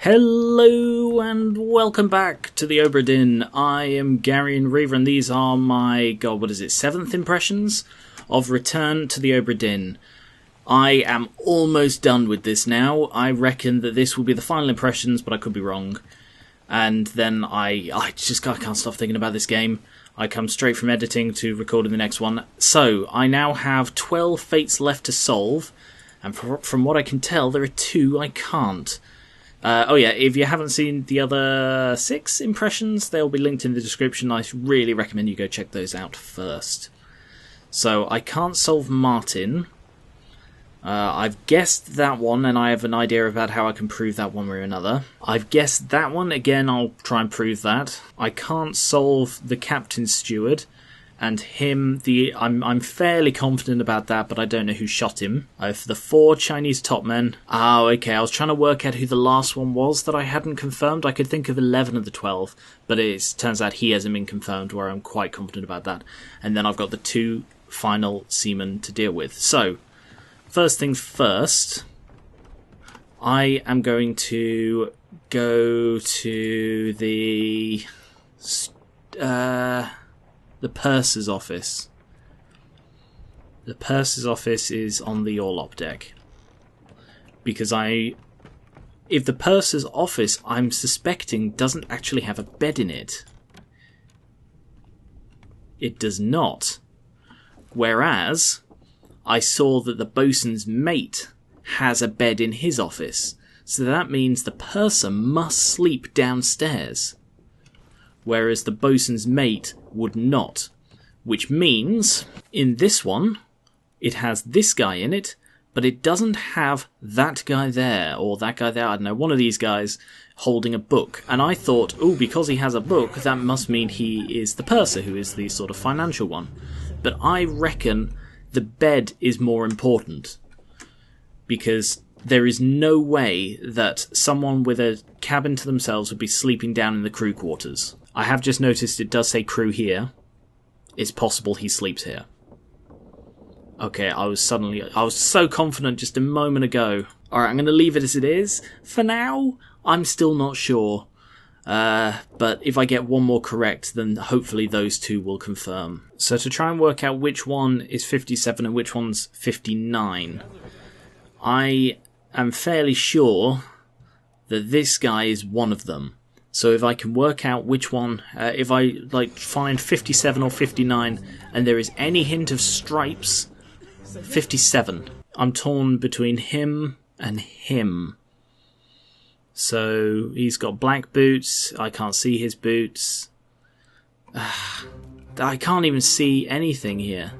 Hello and welcome back to the Obra Dinn. I am Geran and these are my, 7th impressions of Return to the Obra Dinn. I am almost done with this now. I reckon that this will be the final impressions, but I could be wrong. And then I can't stop thinking about this game. I come straight from editing to recording the next one. So, I now have 12 fates left to solve, and from what I can tell, there are 2 I can't. If you haven't seen the other 6 impressions, they'll be linked in the description. I really recommend you go check those out first. So, I can't solve Martin. I've guessed that one, and I have an idea about how I can prove that one way or another. I've guessed that one, again, I'll try and prove that. I can't solve the Captain's Steward, and him, I'm fairly confident about that, but I don't know who shot him. For the 4 Chinese top men. Oh, okay, I was trying to work out who the last one was that I hadn't confirmed. I could think of 11 of the 12, but it turns out he hasn't been confirmed, where I'm quite confident about that. And then I've got the 2 final seamen to deal with. So, first things first, I am going to go to the purser's office. The purser's office is on the Orlop deck. Because if the purser's office, I'm suspecting, doesn't actually have a bed in it. It does not. Whereas I saw that the bosun's mate has a bed in his office. So that means the purser must sleep downstairs. Whereas the bosun's mate would not. Which means, in this one, it has this guy in it, but it doesn't have that guy there, or that guy there, I don't know, one of these guys holding a book. And I thought, because he has a book, that must mean he is the purser, who is the sort of financial one. But I reckon the bed is more important, because there is no way that someone with a cabin to themselves would be sleeping down in the crew quarters. I have just noticed it does say crew here. It's possible he sleeps here. Okay, I was so confident just a moment ago. Alright, I'm going to leave it as it is. For now, I'm still not sure. But if I get one more correct, then hopefully those 2 will confirm. So to try and work out which one is 57 and which one's 59, I am fairly sure that this guy is one of them. So if I can work out which one, if I find 57 or 59, and there is any hint of stripes, 57. I'm torn between him and him. So he's got black boots. I can't see his boots. I can't even see anything here.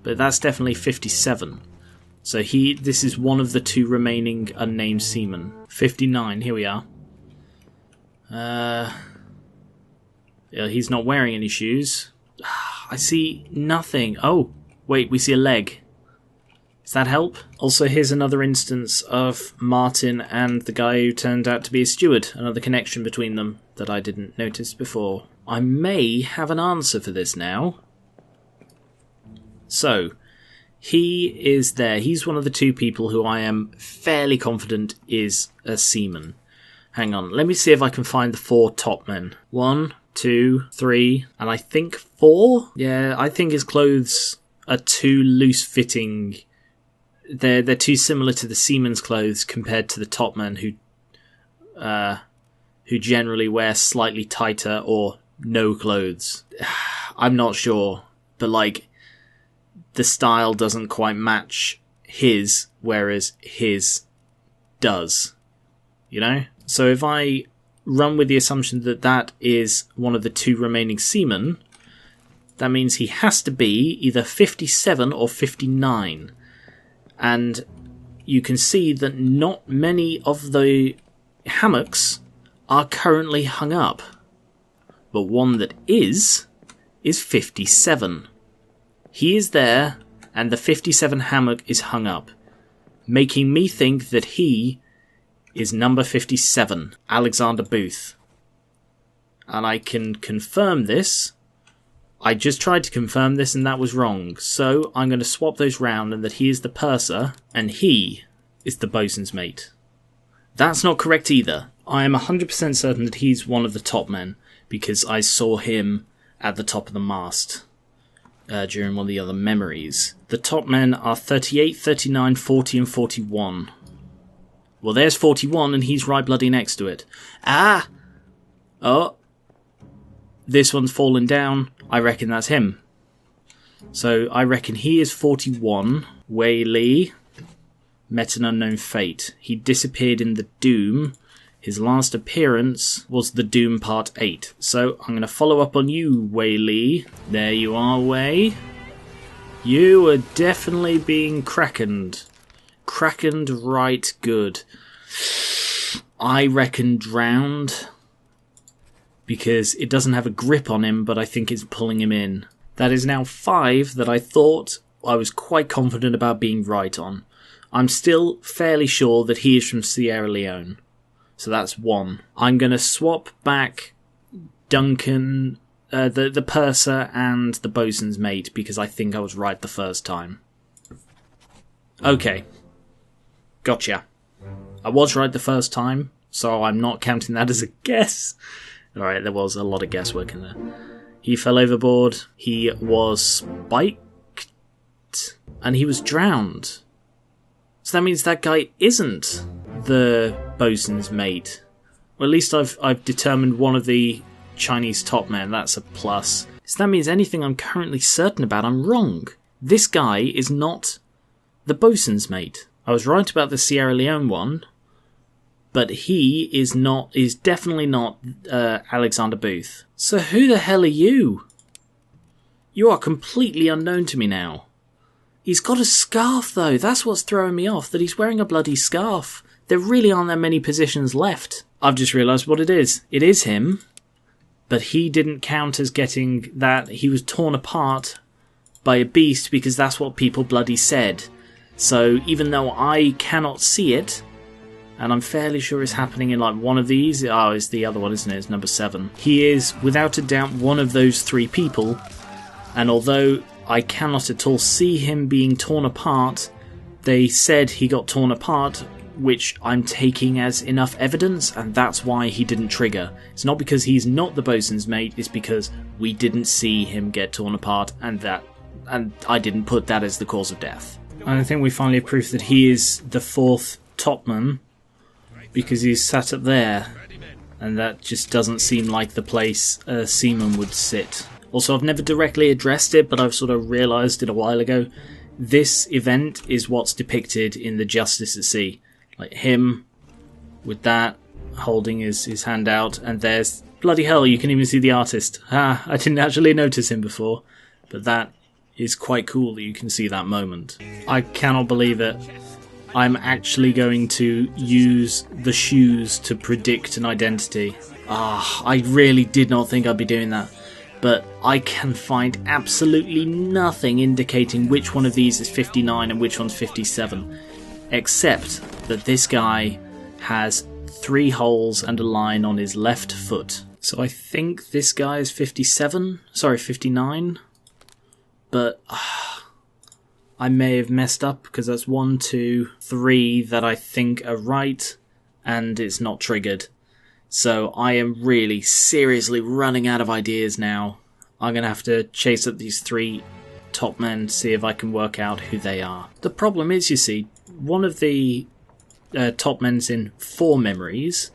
But that's definitely 57. So this is one of the 2 remaining unnamed seamen. 59, here we are. He's not wearing any shoes. I see nothing. Oh, wait, we see a leg. Does that help? Also, here's another instance of Martin and the guy who turned out to be a steward. Another connection between them that I didn't notice before. I may have an answer for this now. So, he is there. He's one of the 2 people who I am fairly confident is a seaman. Hang on, let me see if I can find the 4 top men. 1, 2, 3, and I think 4? Yeah, I think his clothes are too loose-fitting. They're too similar to the seaman's clothes compared to the top men who generally wear slightly tighter or no clothes. I'm not sure, but the style doesn't quite match his, whereas his does. You know? So if I run with the assumption that that is one of the 2 remaining seamen, that means he has to be either 57 or 59. And you can see that not many of the hammocks are currently hung up. But one that is 57. He is there, and the 57 hammock is hung up, making me think that he is number 57, Alexander Booth. And I can confirm this. I just tried to confirm this and that was wrong, so I'm going to swap those round and that he is the purser and he is the bosun's mate. That's not correct either. I am 100% certain that he's one of the top men, because I saw him at the top of the mast during one of the other memories. The top men are 38, 39, 40 and 41. Well, there's 41 and he's right bloody next to it. Ah! Oh. This one's fallen down. I reckon that's him. So I reckon he is 41. Wei Li met an unknown fate. He disappeared in the Doom. His last appearance was the Doom Part 8. So I'm going to follow up on you, Wei Li. There you are, Wei. You are definitely being krakened. Krakened right good. I reckon drowned, because it doesn't have a grip on him, but I think it's pulling him in. That is now 5 that I thought I was quite confident about being right on. I'm still fairly sure that he is from Sierra Leone. So that's 1. I'm going to swap back Duncan, the purser and the bosun's mate, because I think I was right the first time. Okay. Gotcha. I was right the first time, so I'm not counting that as a guess. Alright, there was a lot of guesswork in there. He fell overboard, he was spiked, and he was drowned. So that means that guy isn't the bosun's mate. Well, at least I've determined one of the Chinese top men. That's a plus. So that means anything I'm currently certain about, I'm wrong. This guy is not the bosun's mate. I was right about the Sierra Leone one, but he is definitely not Alexander Booth. So who the hell are you? You are completely unknown to me now. He's got a scarf though, that's what's throwing me off, that he's wearing a bloody scarf. There really aren't that many positions left. I've just realised what it is. It is him, but he didn't count as getting that. He was torn apart by a beast because that's what people bloody said. So even though I cannot see it, and I'm fairly sure it's happening in like one of these. Oh, it's the other one, isn't it? It's number 7. He is, without a doubt, one of those 3 people. And although I cannot at all see him being torn apart, they said he got torn apart, which I'm taking as enough evidence, and that's why he didn't trigger. It's not because he's not the bosun's mate, it's because we didn't see him get torn apart, and I didn't put that as the cause of death. I think we finally have proof that he is the 4th topman, because he's sat up there, and that just doesn't seem like the place a seaman would sit. Also, I've never directly addressed it, but I've sort of realised it a while ago. This event is what's depicted in the Justice at Sea. Like him, with that, holding his hand out, and there's... Bloody hell, you can even see the artist. I didn't actually notice him before, but that is quite cool that you can see that moment. I cannot believe it. I'm actually going to use the shoes to predict an identity. I really did not think I'd be doing that. But I can find absolutely nothing indicating which one of these is 59 and which one's 57. Except that this guy has 3 holes and a line on his left foot. So I think this guy is 57. Sorry, 59. But... I may have messed up, because that's 1, 2, 3 that I think are right, and it's not triggered. So I am really, seriously running out of ideas now. I'm going to have to chase up these 3 top men, see if I can work out who they are. The problem is, you see, one of the top men's in 4 memories,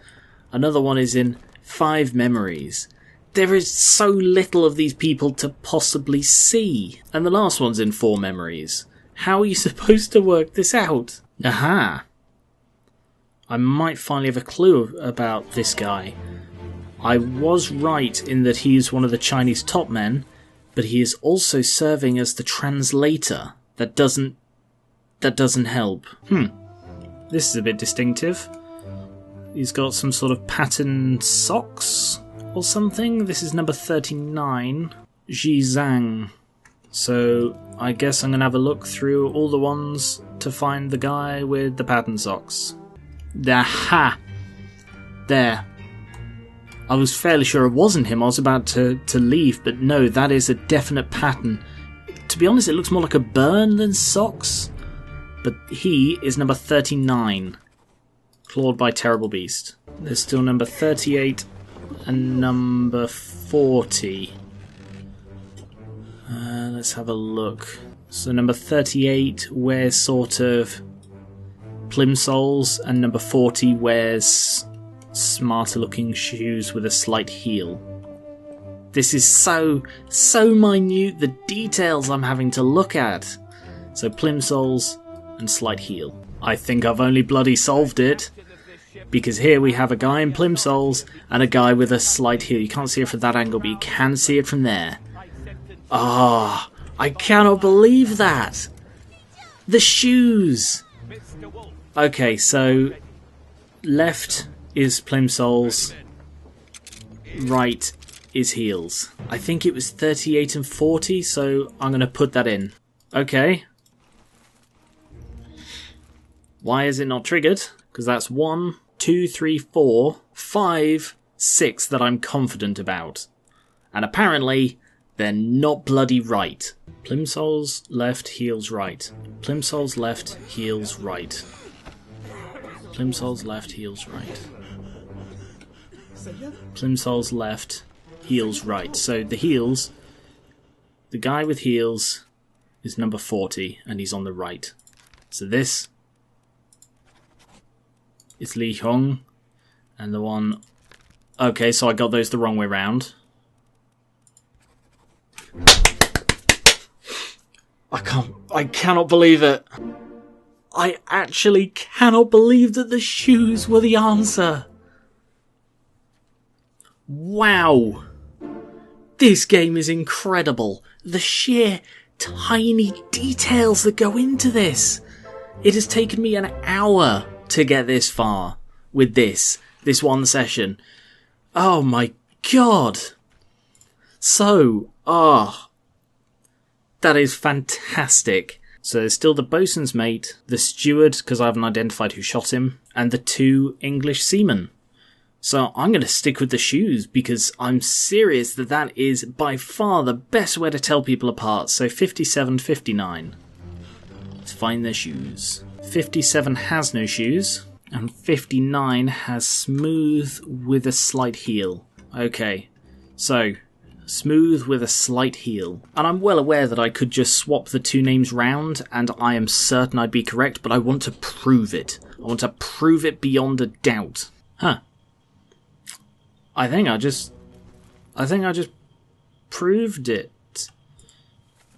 another one is in 5 memories. There is so little of these people to possibly see. And the last one's in 4 memories. How are you supposed to work this out? Aha! I might finally have a clue about this guy. I was right in that he is one of the Chinese top men, but he is also serving as the translator. That doesn't help. This is a bit distinctive. He's got some sort of patterned socks or something. This is number 39. Zhizang. So I guess I'm going to have a look through all the ones to find the guy with the pattern socks. Aha! There. I was fairly sure it wasn't him. I was about to leave, but no, that is a definite pattern. To be honest, it looks more like a burn than socks. But he is number 39. Clawed by terrible beast. There's still number 38 and number 40. Let's have a look. So number 38 wears sort of plimsolls, and number 40 wears smarter looking shoes with a slight heel. This is so minute, the details I'm having to look at. So plimsolls and slight heel. I think I've only bloody solved it, because here we have a guy in plimsolls and a guy with a slight heel. You can't see it from that angle, but you can see it from there. Ah, I cannot believe that! The shoes! Okay, so left is plimsolls, right is heels. I think it was 38 and 40, so I'm going to put that in. Okay. Why is it not triggered? Because that's 1, 2, 3, 4, 5, 6 that I'm confident about. And apparently, they're not bloody right. Plimsolls left, heels right. Plimsolls left, heels right. Plimsolls left, heels right. Plimsolls left, heels right. So the heels, the guy with heels is number 40, and he's on the right. So this is Li Hong, and the one... Okay, so I got those the wrong way round. I cannot believe it. I actually cannot believe that the shoes were the answer. Wow. This game is incredible. The sheer tiny details that go into this. It has taken me an hour to get this far with this one session. Oh my god. So, that is fantastic. So there's still the bosun's mate, the steward, because I haven't identified who shot him, and the 2 English seamen. So I'm going to stick with the shoes, because I'm serious that is by far the best way to tell people apart. So 57, 59. Let's find their shoes. 57 has no shoes, and 59 has smooth with a slight heel. Okay, so... smooth with a slight heel. And I'm well aware that I could just swap the 2 names round and I am certain I'd be correct, but I want to prove it. I want to prove it beyond a doubt. Huh. I think I just proved it.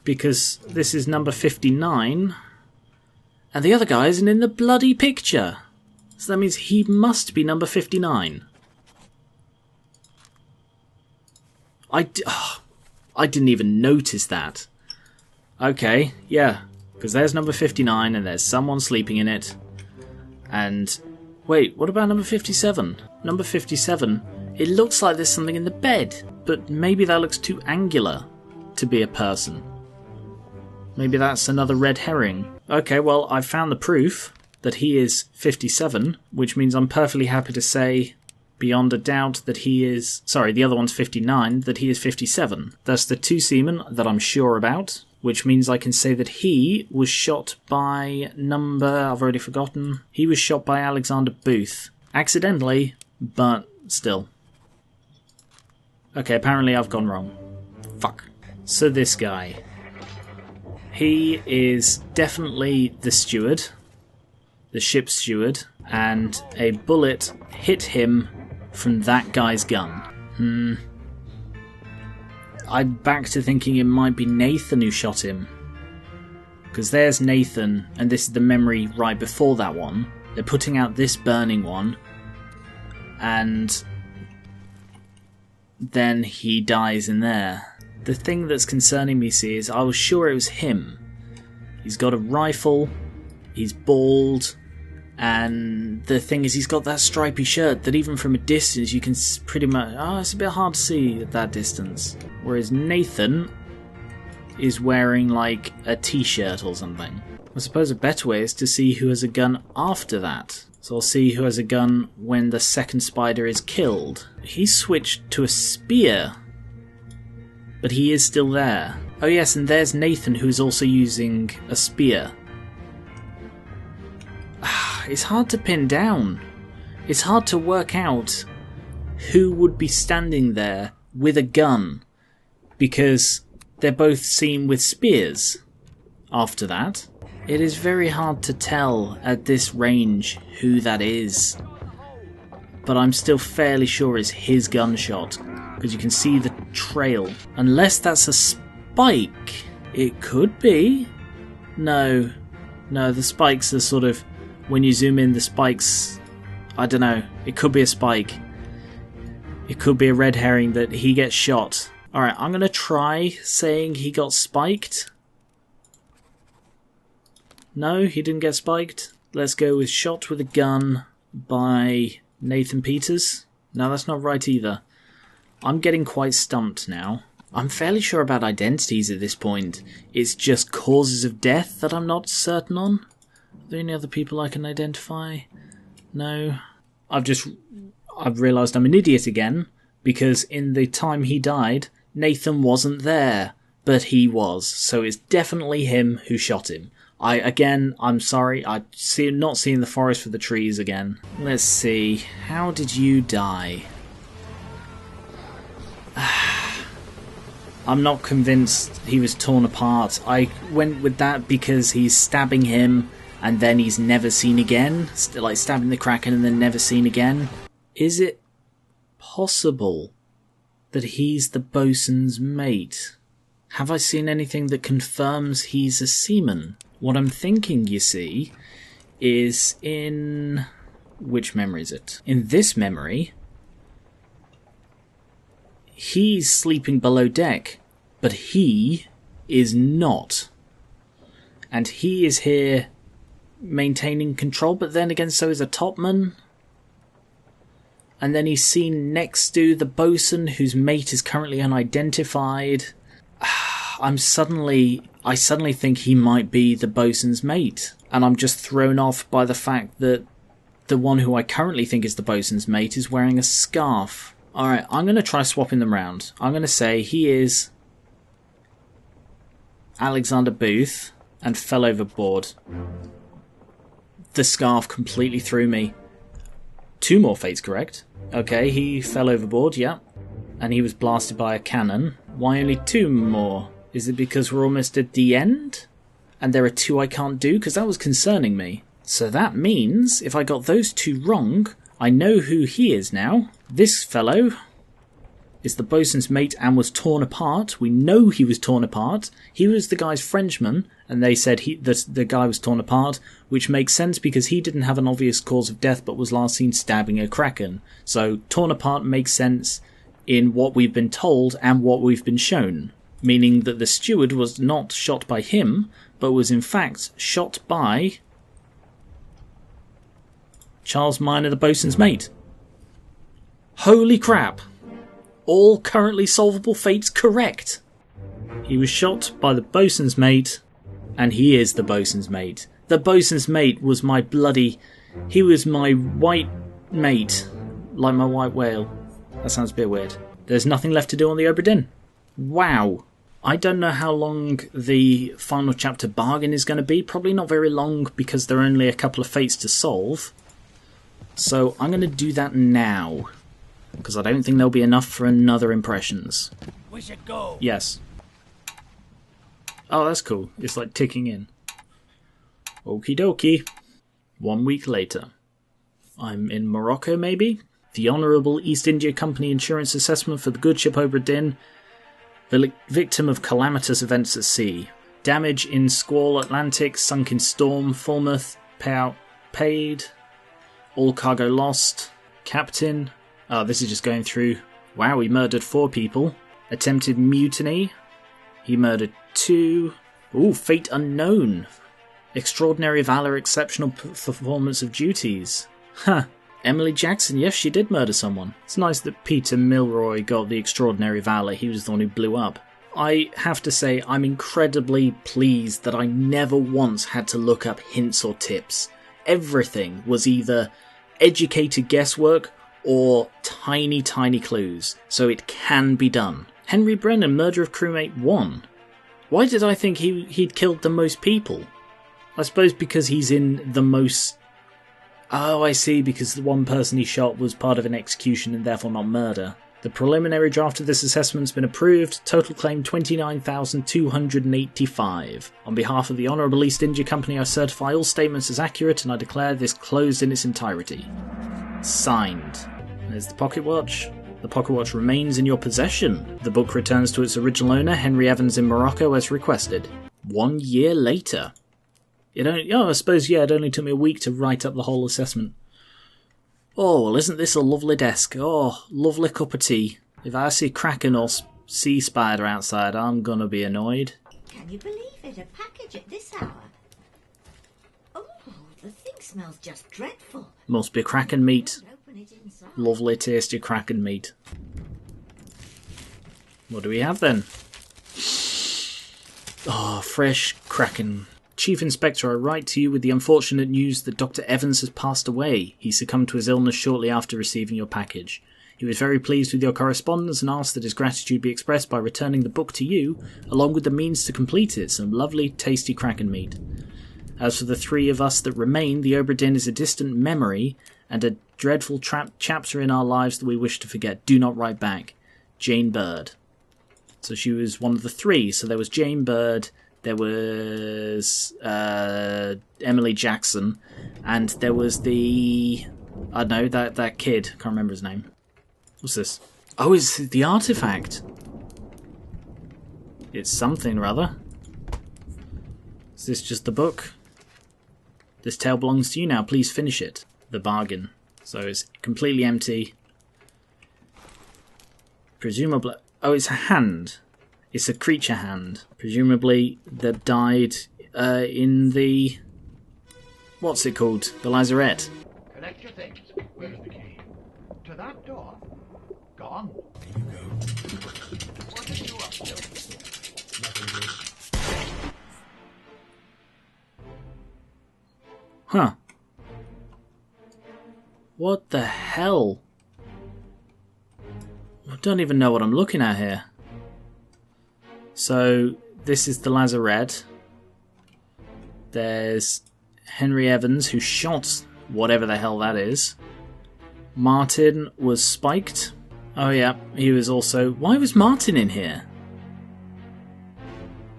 Because this is number 59 and the other guy isn't in the bloody picture. So that means he must be number 59. I didn't even notice that. Okay, yeah. Because there's number 59 and there's someone sleeping in it. And... wait, what about number 57? Number 57, it looks like there's something in the bed. But maybe that looks too angular to be a person. Maybe that's another red herring. Okay, well, I've found the proof that he is 57, which means I'm perfectly happy to say... beyond a doubt that he is... sorry, the other one's 59, that he is 57. That's the 2 seamen that I'm sure about, which means I can say that he was shot by number... I've already forgotten. He was shot by Alexander Booth. Accidentally, but still. Okay, apparently I've gone wrong. Fuck. So this guy. He is definitely the steward. The ship's steward. And a bullet hit him from that guy's gun. I'm back to thinking it might be Nathan who shot him. Because there's Nathan, and this is the memory right before that one. They're putting out this burning one. And then he dies in there. The thing that's concerning me, see, is I was sure it was him. He's got a rifle, he's bald... and the thing is, he's got that stripy shirt that even from a distance you can pretty much... it's a bit hard to see at that distance. Whereas Nathan is wearing, like, a t-shirt or something. I suppose a better way is to see who has a gun after that. So I'll see who has a gun when the second spider is killed. He's switched to a spear, but he is still there. Oh yes, and there's Nathan, who's also using a spear. It's hard to pin down. It's hard to work out who would be standing there with a gun, because they're both seen with spears after that. It is very hard to tell at this range who that is, but I'm still fairly sure it's his gunshot, because you can see the trail. Unless that's a spike, it could be. No, the spikes are sort of, when you zoom in, the spikes, I don't know, it could be a spike. It could be a red herring that he gets shot. Alright, I'm going to try saying he got spiked. No, he didn't get spiked. Let's go with shot with a gun by Nathan Peters. No, that's not right either. I'm getting quite stumped now. I'm fairly sure about identities at this point. It's just causes of death that I'm not certain on. Are there any other people I can identify? No. I've realised I'm an idiot again, because in the time he died, Nathan wasn't there, but he was. So it's definitely him who shot him. I'm sorry, I'm not seeing the forest for the trees again. Let's see, how did you die? I'm not convinced he was torn apart. I went with that because he's stabbing him and then he's never seen again. Like stabbing the Kraken and then never seen again. Is it possible that he's the bosun's mate? Have I seen anything that confirms he's a seaman? What I'm thinking, you see, is in... which memory is it? In this memory, he's sleeping below deck, but he is not. And he is here maintaining control, but then again so is a topman. And then he's seen next to the bosun whose mate is currently unidentified. I suddenly think he might be the bosun's mate. And I'm just thrown off by the fact that the one who I currently think is the bosun's mate is wearing a scarf. Alright, I'm going to try swapping them round. I'm going to say he is Alexander Booth and fell overboard. The scarf completely threw me. 2 more fates correct. Okay, he fell overboard, yeah. And he was blasted by a cannon. Why only 2 more? Is it because we're almost at the end? And there are 2 I can't do? Because that was concerning me. So that means, if I got those 2 wrong, I know who he is now. This fellow is the bosun's mate and was torn apart. We know he was torn apart. He was the guy's Frenchman, and they said the guy was torn apart, which makes sense because he didn't have an obvious cause of death but was last seen stabbing a Kraken. So torn apart makes sense in what we've been told and what we've been shown, meaning that the steward was not shot by him, but was in fact shot by Charles Minor, the bosun's mate. Holy crap! All currently solvable fates correct! He was shot by the bosun's mate, and he is the bosun's mate. The bosun's mate was my he was my white mate, like my white whale. That sounds a bit weird. There's nothing left to do on the Obra Dinn. Wow. I don't know how long the final chapter bargain is going to be. Probably not very long because there are only a couple of fates to solve. So I'm going to do that now, because I don't think there'll be enough for another impressions. We should go. Yes. Oh, that's cool. It's like ticking in. Okie dokie. 1 week later. I'm in Morocco, maybe? The Honourable East India Company Insurance Assessment for the good ship Obra Dinn. Victim of calamitous events at sea. Damage in squall Atlantic, sunk in storm Falmouth. Payout paid. All cargo lost. Captain. Oh, this is just going through. Wow, he murdered 4 people. Attempted mutiny. He murdered 2. Ooh, fate unknown. Extraordinary valour, exceptional performance of duties. Huh. Emily Jackson, yes, she did murder someone. It's nice that Peter Milroy got the extraordinary valour. He was the one who blew up. I have to say, I'm incredibly pleased that I never once had to look up hints or tips. Everything was either educated guesswork or tiny, tiny clues, so it can be done. Henry Brennan, murder of crewmate 1. Why did I think he'd killed the most people? I suppose because he's in the most... Oh, I see, because the one person he shot was part of an execution and therefore not murder. The preliminary draft of this assessment's been approved. Total claim 29,285. On behalf of the Honourable East India Company, I certify all statements as accurate and I declare this closed in its entirety. Signed. There's the pocket watch. The pocket watch remains in your possession. The book returns to its original owner, Henry Evans in Morocco, as requested. 1 year later. It only took me a week to write up the whole assessment. Oh, well, isn't this a lovely desk? Oh, lovely cup of tea. If I see Kraken or sea spider outside, I'm gonna be annoyed. Can you believe it? A package at this hour? Oh, the thing smells just dreadful. Must be Kraken meat. Open it inside. Lovely, tasty Kraken meat. What do we have then? Oh, fresh Kraken. Chief Inspector, I write to you with the unfortunate news that Dr. Evans has passed away. He succumbed to his illness shortly after receiving your package. He was very pleased with your correspondence and asked that his gratitude be expressed by returning the book to you, along with the means to complete it, some lovely, tasty Kraken meat. As for the three of us that remain, the Obra Dinn is a distant memory and a dreadful chapter in our lives that we wish to forget. Do not write back. Jane Bird. So she was one of the three. So there was Jane Bird, there was Emily Jackson, and there was the... I don't know, that kid. Can't remember his name. What's this? Oh, it's the artifact. It's something or other. Is this just the book? This tale belongs to you now. Please finish it. The bargain. So it's completely empty. Presumably... Oh, it's a hand. It's a creature hand. Presumably that died in the... What's it called? The lazarette. Collect your things. Where's the key? To that door. Gone. Here you go. What are you up to? Nothing good. Huh. What the hell? I don't even know what I'm looking at here. So, this is the lazarette. There's Henry Evans, who shot whatever the hell that is. Martin was spiked. Oh yeah, he was also... Why was Martin in here?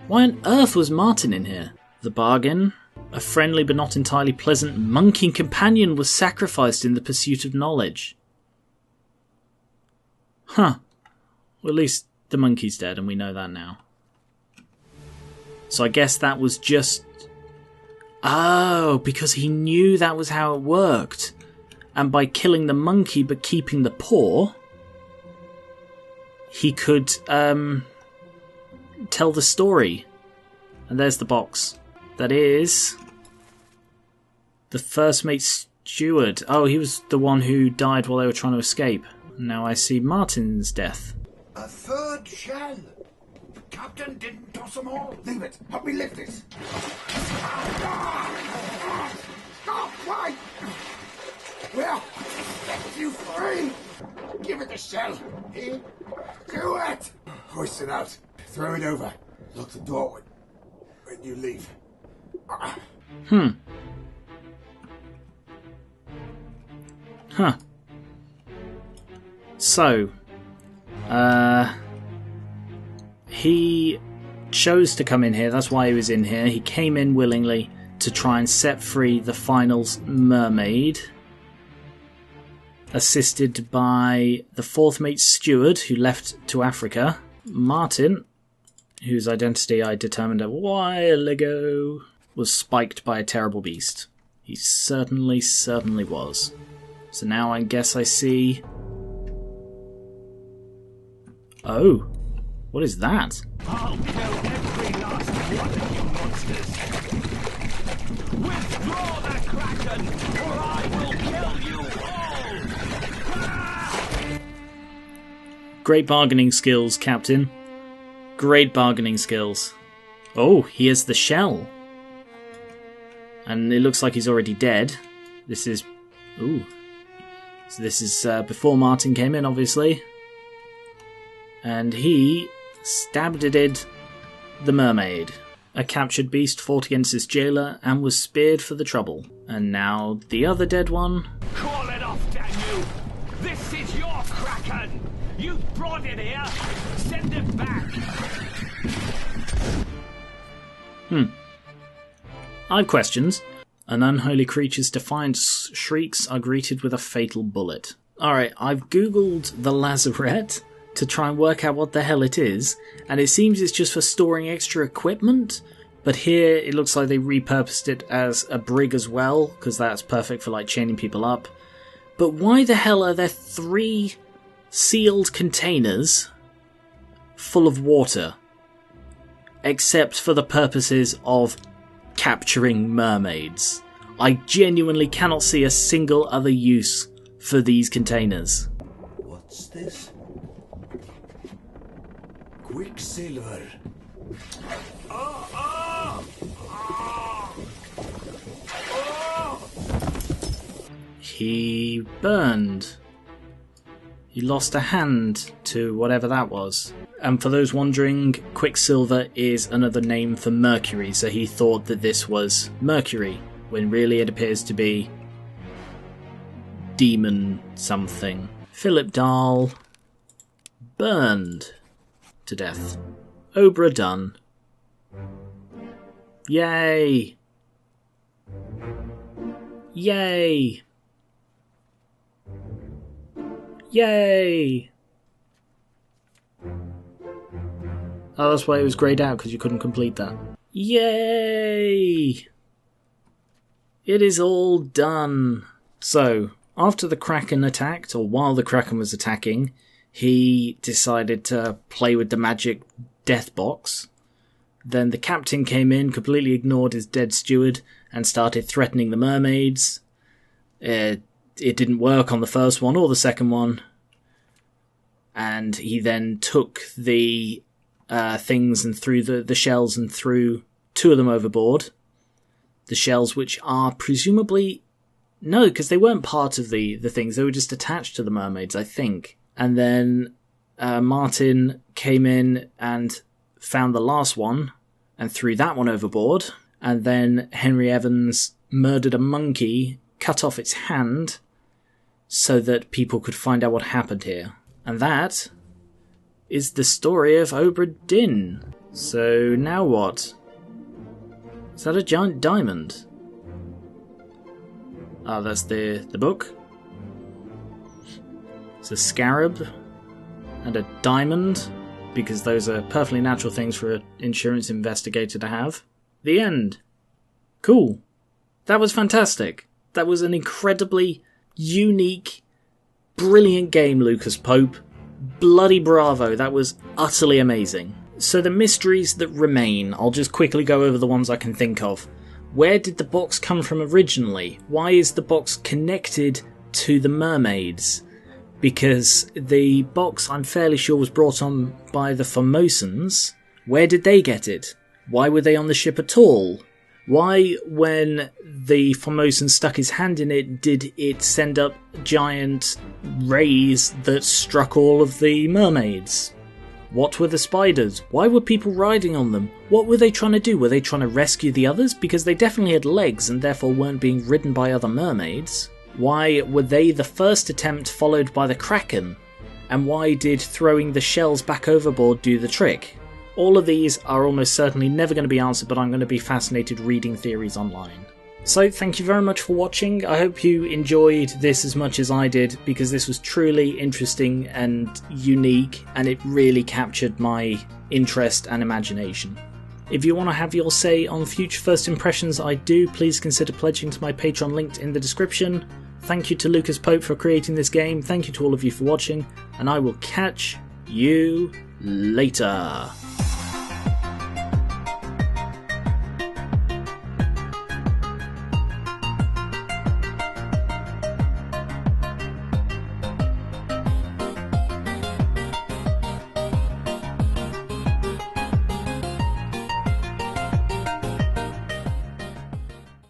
Why on earth was Martin in here? The bargain. A friendly but not entirely pleasant monkey companion was sacrificed in the pursuit of knowledge. Huh. Well, at least the monkey's dead, and we know that now. So I guess that was just... Oh, because he knew that was how it worked. And by killing the monkey but keeping the paw, he could tell the story. And there's the box. That is... the first mate steward. Oh, he was the one who died while they were trying to escape. Now I see Martin's death. A third shell. The captain didn't toss them all. Leave it. Help me lift it. Stop! Why? Well, set you free. Give it the shell. Here. Do it. Hoist it out. Throw it over. Lock the door when you leave. Huh. So, he chose to come in here. That's why he was in here. He came in willingly to try and set free the final mermaid, assisted by the fourth mate steward, who left to Africa. Martin, whose identity I determined a while ago, was spiked by a terrible beast. He certainly was. So now I guess I see... Oh, what is that? I'll kill every last one of you monsters. Withdraw the Kraken, or I will kill you all! Great bargaining skills, Captain. Great bargaining skills. Oh, he has the shell. And it looks like he's already dead. This is... Ooh. So this is before Martin came in, obviously. And he stabbed the mermaid. A captured beast fought against his jailer and was speared for the trouble. And now the other dead one. Call it off, damn you! This is your Kraken! You brought it here! Send it back! I have questions. An unholy creature's defiant shrieks are greeted with a fatal bullet. Alright, I've googled the lazarette to try and work out what the hell it is, and it seems it's just for storing extra equipment, but here it looks like they repurposed it as a brig as well, because that's perfect for like chaining people up. But why the hell are there 3 sealed containers full of water, except for the purposes of capturing mermaids? I genuinely cannot see a single other use for these containers. What's this? Quicksilver. He burned. He lost a hand to whatever that was. And for those wondering, Quicksilver is another name for Mercury, so he thought that this was Mercury, when really it appears to be demon something. Philip Dahl burned to death. Obra Dinn. Yay! Yay! Yay! Oh, that's why it was greyed out, because you couldn't complete that. Yay! It is all done. So, after the Kraken attacked, or while the Kraken was attacking, he decided to play with the magic death box. Then the captain came in, completely ignored his dead steward, and started threatening the mermaids. It didn't work on the first one or the second one. And he then took the things and threw the shells and threw 2 of them overboard. The shells which are presumably... No, because they weren't part of the things. They were just attached to the mermaids, I think. And then Martin came in and found the last one and threw that one overboard. And then Henry Evans murdered a monkey, cut off its hand, so that people could find out what happened here. And that is the story of Obra Dinn. So now what? Is that a giant diamond? Oh, that's the book. It's a scarab and a diamond, because those are perfectly natural things for an insurance investigator to have. The end. Cool. That was fantastic. That was an incredibly unique, brilliant game, Lucas Pope. Bloody bravo, that was utterly amazing. So the mysteries that remain, I'll just quickly go over the ones I can think of. Where did the box come from originally? Why is the box connected to the mermaids? Because the box, I'm fairly sure, was brought on by the Formosans. Where did they get it? Why were they on the ship at all? Why, when the Formosan stuck his hand in it, did it send up giant rays that struck all of the mermaids? What were the spiders? Why were people riding on them? What were they trying to do? Were they trying to rescue the others? Because they definitely had legs and therefore weren't being ridden by other mermaids. Why were they the first attempt followed by the Kraken? And why did throwing the shells back overboard do the trick? All of these are almost certainly never going to be answered, but I'm going to be fascinated reading theories online. So thank you very much for watching. I hope you enjoyed this as much as I did, because this was truly interesting and unique, and it really captured my interest and imagination. If you want to have your say on future first impressions I do, please consider pledging to my Patreon linked in the description. Thank you to Lucas Pope for creating this game, thank you to all of you for watching, and I will catch you later.